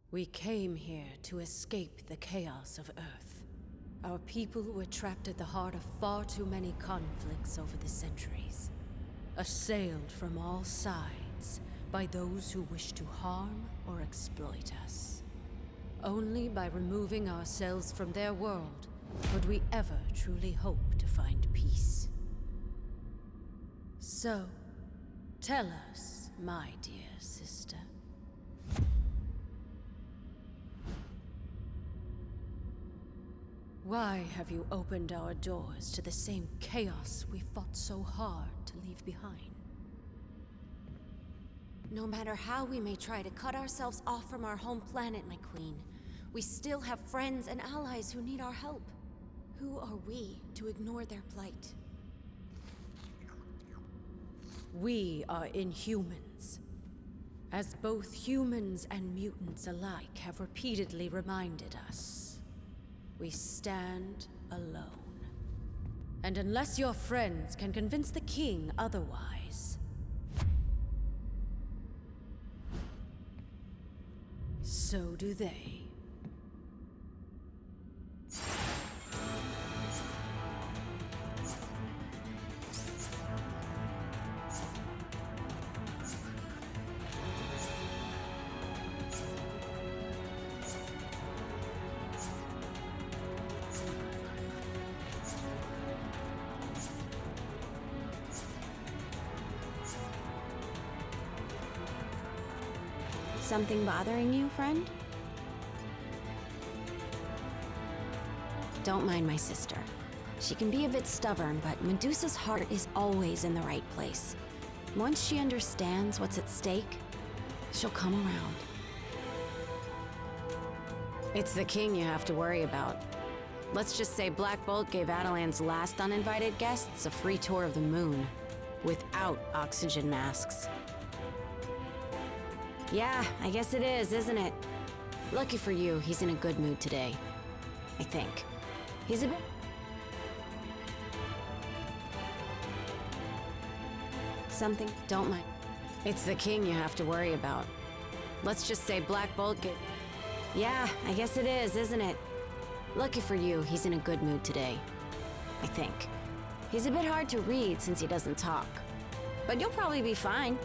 We came here to escape the chaos of Earth. Our people were trapped at the heart of far too many conflicts over the centuries. Assailed from all sides by those who wish to harm or exploit us. Only by removing ourselves from their world would we ever truly hope to find peace. So, tell us, my dear sister. Why have you opened our doors to the same chaos we fought so hard to leave behind? No matter how we may try to cut ourselves off from our home planet, my queen, we still have friends and allies who need our help. Who are we to ignore their plight? We are inhumans. As both humans and mutants alike have repeatedly reminded us, we stand alone. And unless your friends can convince the king otherwise, so do they. Something bothering you, friend? Don't mind my sister. She can be a bit stubborn, but Medusa's heart is always in the right place. Once she understands what's at stake, she'll come around. It's the king you have to worry about. Let's just say Black Bolt gave Adelan's last uninvited guests a free tour of the moon, without oxygen masks. Yeah, I guess it is, isn't it? Lucky for you, he's in a good mood today. I think. He's a bit... Something? Don't mind. It's the king you have to worry about. Let's just say Black Bolt gave... Yeah, I guess it is, isn't it? Lucky for you, he's in a good mood today. I think. He's a bit hard to read since he doesn't talk. But you'll probably be fine.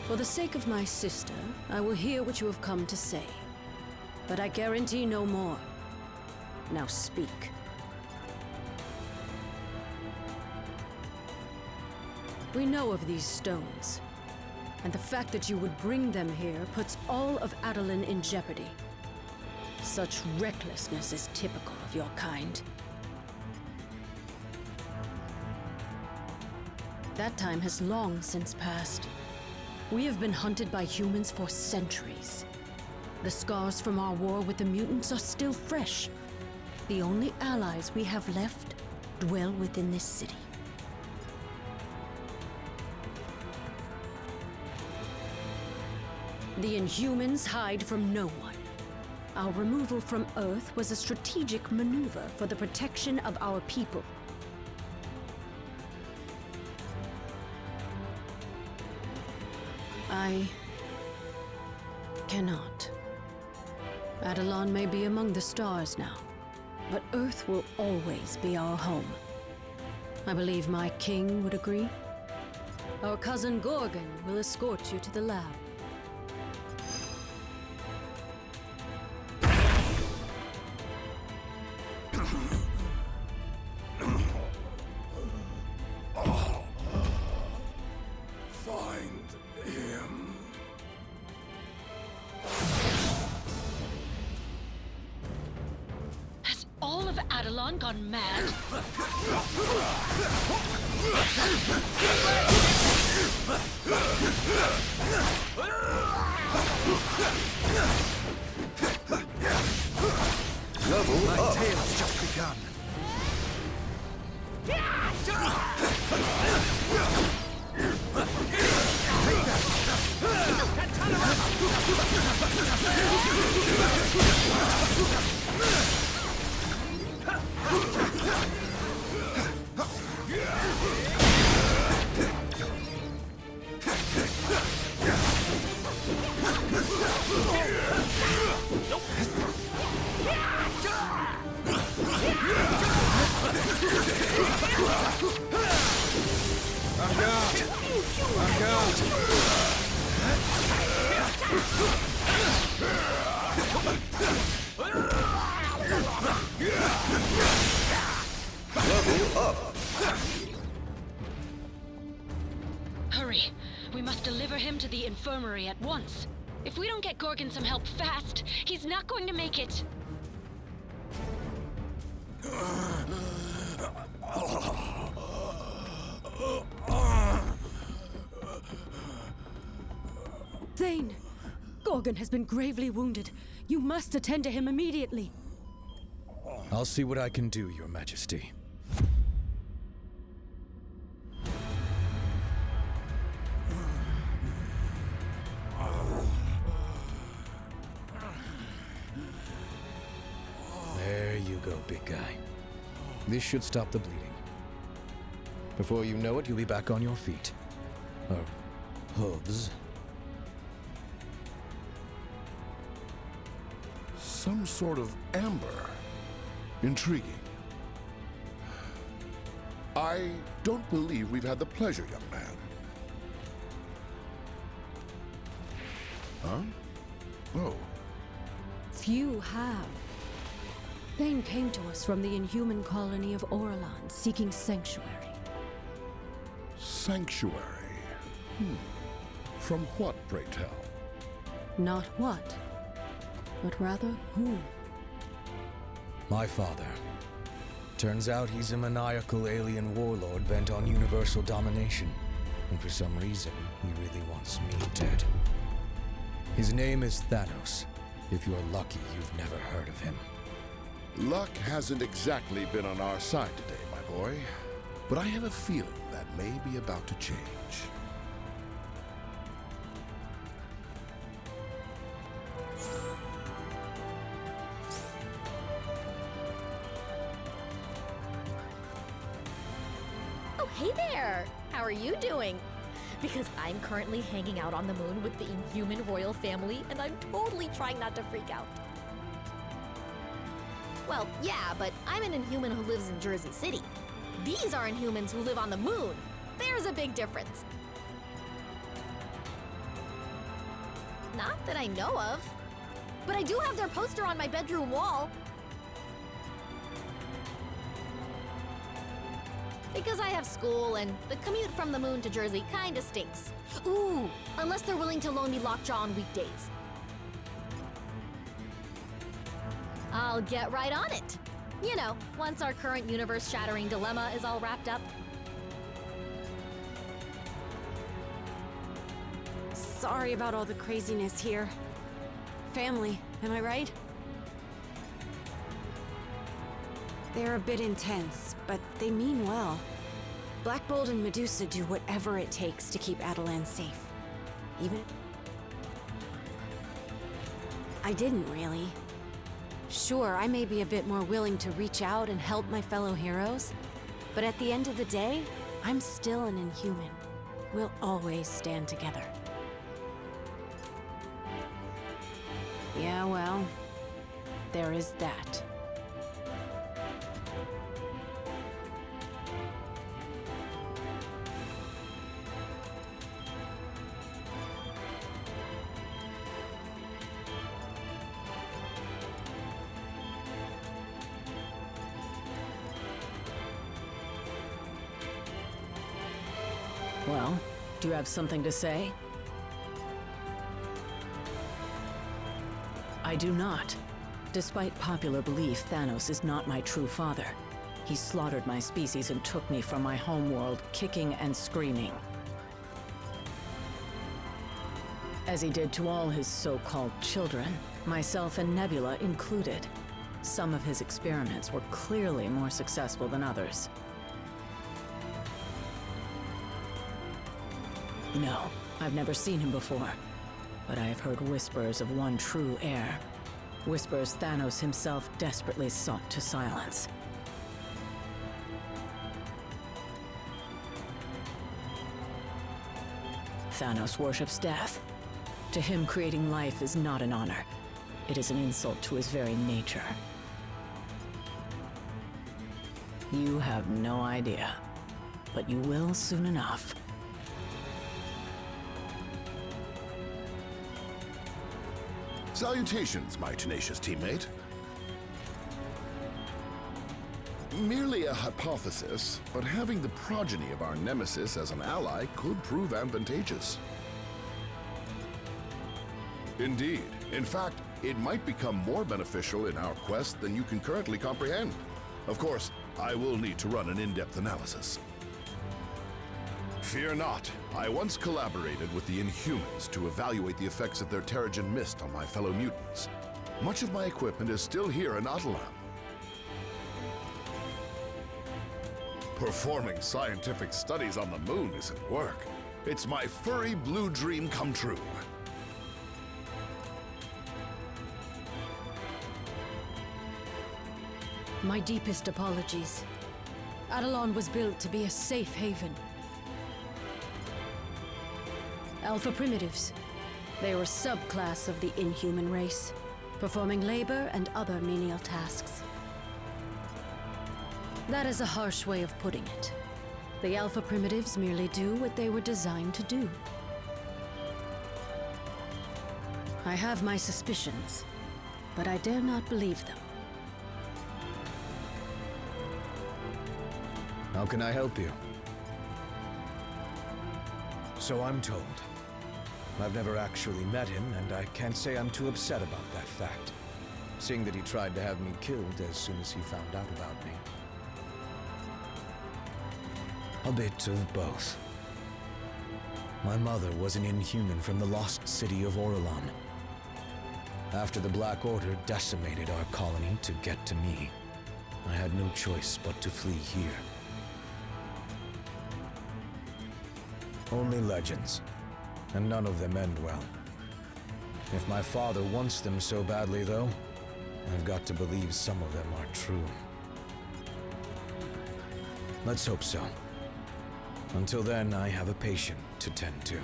For the sake of my sister, I will hear what you have come to say. But I guarantee no more. Now speak. We know of these stones, and the fact that you would bring them here puts all of Adelan in jeopardy. Such recklessness is typical of your kind. That time has long since passed. We have been hunted by humans for centuries. The scars from our war with the mutants are still fresh. The only allies we have left dwell within this city. The Inhumans hide from no one. Our removal from Earth was a strategic maneuver for the protection of our people. I cannot. Adelan may be among the stars now, but Earth will always be our home. I believe my king would agree. Our cousin Gorgon will escort you to the lab. All of Adelan gone mad? Level My up. tale's just begun. Level up. Hurry. We must deliver him to the infirmary at once. If we don't get Gorgon some help fast, he's not going to make it. Thane! Gorgon has been gravely wounded. You must attend to him immediately. I'll see what I can do, Your Majesty. There you go, big guy. This should stop the bleeding. Before you know it, you'll be back on your feet. Or hooves. Some sort of amber. Intriguing. I don't believe we've had the pleasure, young man. Huh? Oh. Few have. Thane came to us from the inhuman colony of Orlan, seeking sanctuary. Sanctuary. From what, pray tell? Not what, but rather who. My father. Turns out he's a maniacal alien warlord bent on universal domination. And for some reason, he really wants me dead. His name is Thanos. If you're lucky, you've never heard of him. Luck hasn't exactly been on our side today, my boy. But I have a feeling that may be about to change. Oh, hey there! How are you doing? Because I'm currently hanging out on the moon with the inhuman royal family, and I'm totally trying not to freak out. Well, yeah, but I'm an inhuman who lives in Jersey City. These are inhumans who live on the moon. There's a big difference. Not that I know of. But I do have their poster on my bedroom wall. Because I have school, and the commute from the moon to Jersey kinda stinks. Ooh, unless they're willing to loan me Lockjaw on weekdays. I'll get right on it. You know, once our current universe-shattering dilemma is all wrapped up. Sorry about all the craziness here. Family, am I right? They're a bit intense, but they mean well. Black Bolt and Medusa do whatever it takes to keep Adelan safe. Even... I didn't really. Sure, I may be a bit more willing to reach out and help my fellow heroes, but at the end of the day, I'm still an inhuman. We'll always stand together. Yeah, well, there is that. Well, do you have something to say? I do not. Despite popular belief, Thanos is not my true father. He slaughtered my species and took me from my homeworld, kicking and screaming. As he did to all his so-called children, myself and Nebula included. Some of his experiments were clearly more successful than others. No, I've never seen him before, but I have heard whispers of one true heir. Whispers Thanos himself desperately sought to silence. Thanos worships death. To him, creating life is not an honor. It is an insult to his very nature. You have no idea, but you will soon enough. Salutations, my tenacious teammate. Merely a hypothesis, but having the progeny of our nemesis as an ally could prove advantageous. Indeed. In fact, it might become more beneficial in our quest than you can currently comprehend. Of course, I will need to run an in-depth analysis. Fear not. I once collaborated with the Inhumans to evaluate the effects of their Terrigen mist on my fellow mutants. Much of my equipment is still here in Atalan. Performing scientific studies on the moon isn't work. It's my furry blue dream come true. My deepest apologies. Adelon was built to be a safe haven. Alpha Primitives. They were a subclass of the inhuman race, performing labor and other menial tasks. That is a harsh way of putting it. The Alpha Primitives merely do what they were designed to do. I have my suspicions, but I dare not believe them. How can I help you? So I'm told. I've never actually met him, and I can't say I'm too upset about that fact, seeing that he tried to have me killed as soon as he found out about me. A bit of both. My mother was an inhuman from the lost city of Orelon. After the Black Order decimated our colony to get to me, I had no choice but to flee here. Only legends, and none of them end well. If my father wants them so badly, though, I've got to believe some of them are true. Let's hope so. Until then, I have a patient to tend to.